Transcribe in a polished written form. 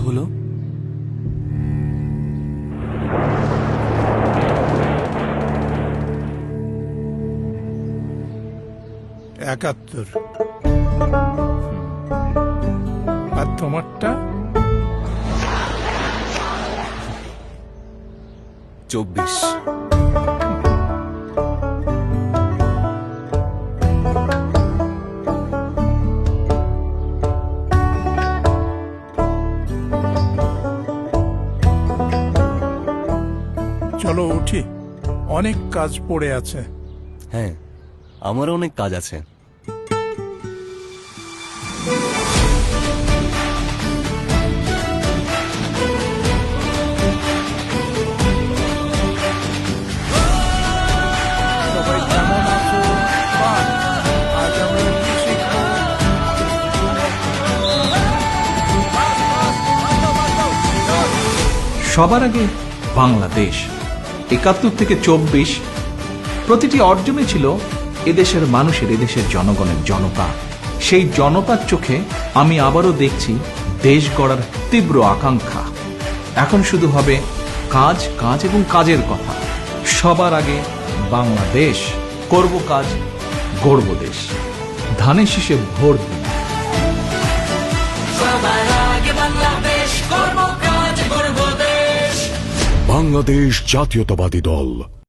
হলো? একাত্তর। আর তোমারটা? 24। চলো উঠি, অনেক কাজ পড়ে আছে। হ্যাঁ, আমারও অনেক কাজ আছে। সবাই কেমন আছো? বাহ, আজ আমরা কি শিখবো? সবার আগে বাংলাদেশ ৭১ থেকে ২৪, প্রতিটি অর্জনে ছিল এদেশের মানুষের, এদেশের জনগণের, জনতা। সেই জনতার চোখে আমি আবারও দেখছি দেশ গড়ার তীব্র আকাঙ্ক্ষা। এখন শুধু হবে কাজ, কাজ এবং কাজের কথা। সবার আগে বাংলাদেশ, করব কাজ, গড়ব দেশ। ধানের শীষে ভোট দিন। বাংলাদেশ জাতীয়তাবাদী দল।